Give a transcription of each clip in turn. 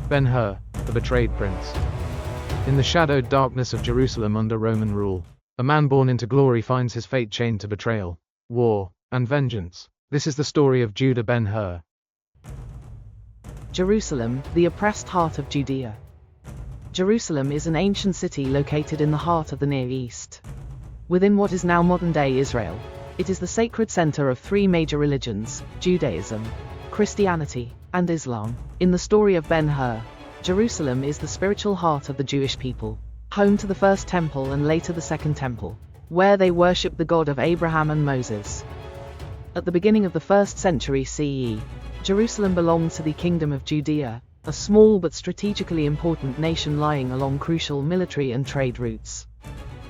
Ben-Hur, the betrayed prince. In the shadowed darkness of Jerusalem under Roman rule, a man born into glory finds his fate chained to betrayal, war, and vengeance. This is the story of Judah Ben-Hur. Jerusalem, the oppressed heart of Judea. Jerusalem is an ancient city located in the heart of the Near East. Within what is now modern-day Israel, it is the sacred center of three major religions, Judaism, Christianity, and Islam. In the story of Ben-Hur, Jerusalem is the spiritual heart of the Jewish people, home to the first temple and later the second temple, where they worship the God of Abraham and Moses. At the beginning of the 1st century CE, Jerusalem belonged to the Kingdom of Judea, a small but strategically important nation lying along crucial military and trade routes.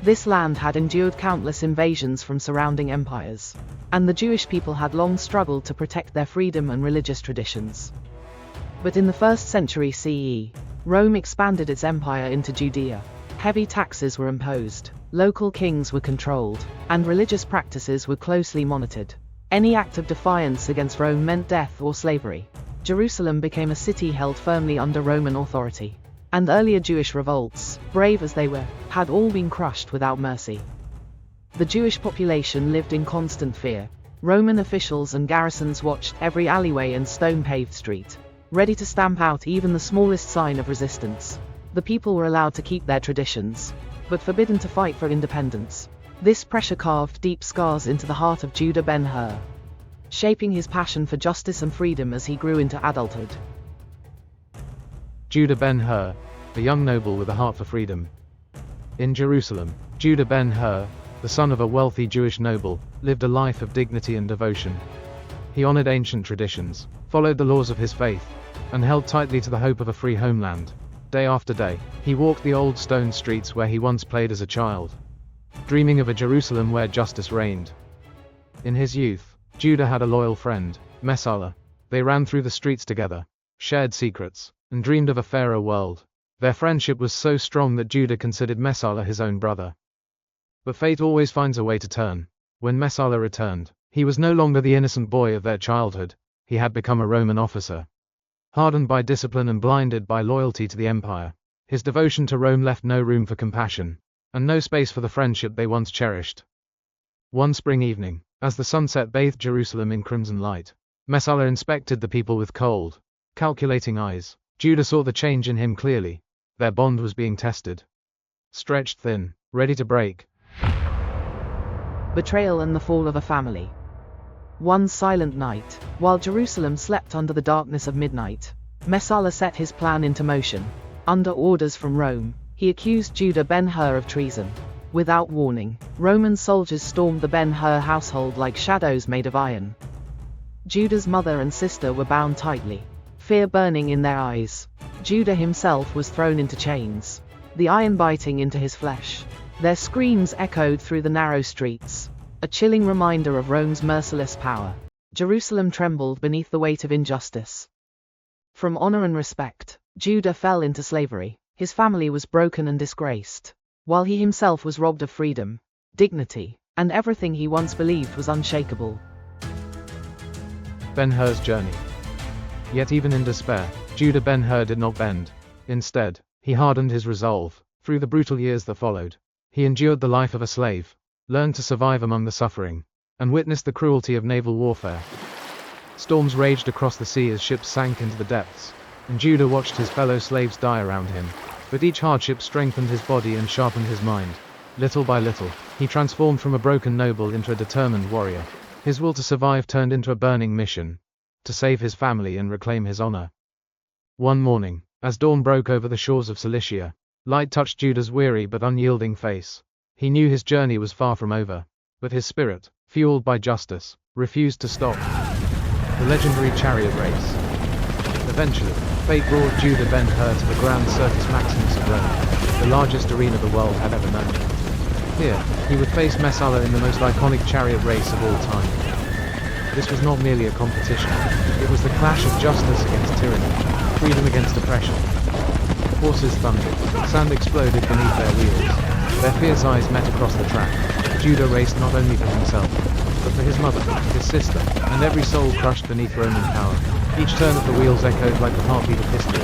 This land had endured countless invasions from surrounding empires, and the Jewish people had long struggled to protect their freedom and religious traditions. But in the 1st century CE, Rome expanded its empire into Judea. Heavy taxes were imposed, local kings were controlled, and religious practices were closely monitored. Any act of defiance against Rome meant death or slavery. Jerusalem became a city held firmly under Roman authority, and earlier Jewish revolts, brave as they were, had all been crushed without mercy. The Jewish population lived in constant fear. Roman officials and garrisons watched every alleyway and stone-paved street, ready to stamp out even the smallest sign of resistance. The people were allowed to keep their traditions, but forbidden to fight for independence. This pressure carved deep scars into the heart of Judah Ben-Hur, shaping his passion for justice and freedom as he grew into adulthood. Judah Ben-Hur, a young noble with a heart for freedom. In Jerusalem, Judah Ben-Hur, the son of a wealthy Jewish noble, lived a life of dignity and devotion. He honored ancient traditions, followed the laws of his faith, and held tightly to the hope of a free homeland. Day after day, he walked the old stone streets where he once played as a child, dreaming of a Jerusalem where justice reigned. In his youth, Judah had a loyal friend, Messala. They ran through the streets together, shared secrets, and dreamed of a fairer world. Their friendship was so strong that Judah considered Messala his own brother. But fate always finds a way to turn. When Messala returned, he was no longer the innocent boy of their childhood. He had become a Roman officer. Hardened by discipline and blinded by loyalty to the empire, his devotion to Rome left no room for compassion, and no space for the friendship they once cherished. One spring evening, as the sunset bathed Jerusalem in crimson light, Messala inspected the people with cold, calculating eyes. Judah saw the change in him clearly. Their bond was being tested. Stretched thin, ready to break. Betrayal and the fall of a family. One silent night, while Jerusalem slept under the darkness of midnight, Messala set his plan into motion. Under orders from Rome, he accused Judah Ben-Hur of treason. Without warning, Roman soldiers stormed the Ben-Hur household like shadows made of iron. Judah's mother and sister were bound tightly, fear burning in their eyes. Judah himself was thrown into chains, the iron biting into his flesh. Their screams echoed through the narrow streets, a chilling reminder of Rome's merciless power. Jerusalem trembled beneath the weight of injustice. From honor and respect, Judah fell into slavery. His family was broken and disgraced, while he himself was robbed of freedom, dignity, and everything he once believed was unshakable. Ben-Hur's journey. Yet even in despair, Judah Ben-Hur did not bend. Instead, he hardened his resolve. Through the brutal years that followed, he endured the life of a slave, learned to survive among the suffering, and witnessed the cruelty of naval warfare. Storms raged across the sea as ships sank into the depths, and Judah watched his fellow slaves die around him. But each hardship strengthened his body and sharpened his mind. Little by little, he transformed from a broken noble into a determined warrior. His will to survive turned into a burning mission, to save his family and reclaim his honor. One morning, as dawn broke over the shores of Cilicia, light touched Judah's weary but unyielding face. He knew his journey was far from over, but his spirit, fueled by justice, refused to stop. The legendary chariot race. Eventually, fate brought Judah Ben-Hur to the Grand Circus Maximus of Rome, the largest arena the world had ever known. Here, he would face Messala in the most iconic chariot race of all time. This was not merely a competition, it was the clash of justice against tyranny, freedom against oppression. Horses thundered, sand exploded beneath their wheels. Their fierce eyes met across the track. Judah raced not only for himself, but for his mother, his sister, and every soul crushed beneath Roman power. Each turn of the wheels echoed like the heartbeat of history.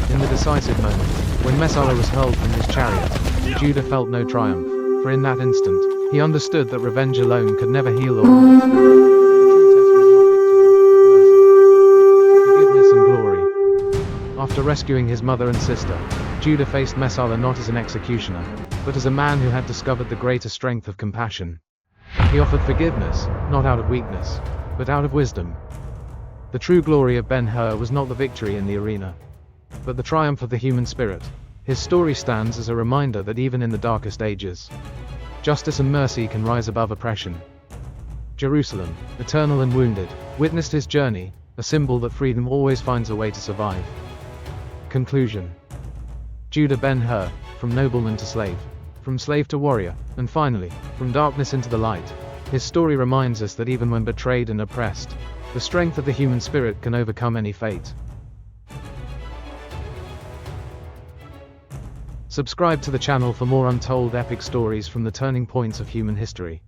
In the decisive moment, when Messala was hurled from his chariot, Judah felt no triumph, for in that instant, he understood that revenge alone could never heal or humble spirit. The true test was not victory, but mercy, forgiveness and glory. After rescuing his mother and sister, Judah faced Messala not as an executioner, but as a man who had discovered the greater strength of compassion. He offered forgiveness, not out of weakness, but out of wisdom. The true glory of Ben-Hur was not the victory in the arena, but the triumph of the human spirit. His story stands as a reminder that even in the darkest ages, justice and mercy can rise above oppression. Jerusalem, eternal and wounded, witnessed his journey, a symbol that freedom always finds a way to survive. Conclusion. Judah Ben-Hur, from nobleman to slave, from slave to warrior, and finally, from darkness into the light. His story reminds us that even when betrayed and oppressed, the strength of the human spirit can overcome any fate. Subscribe to the channel for more untold epic stories from the turning points of human history.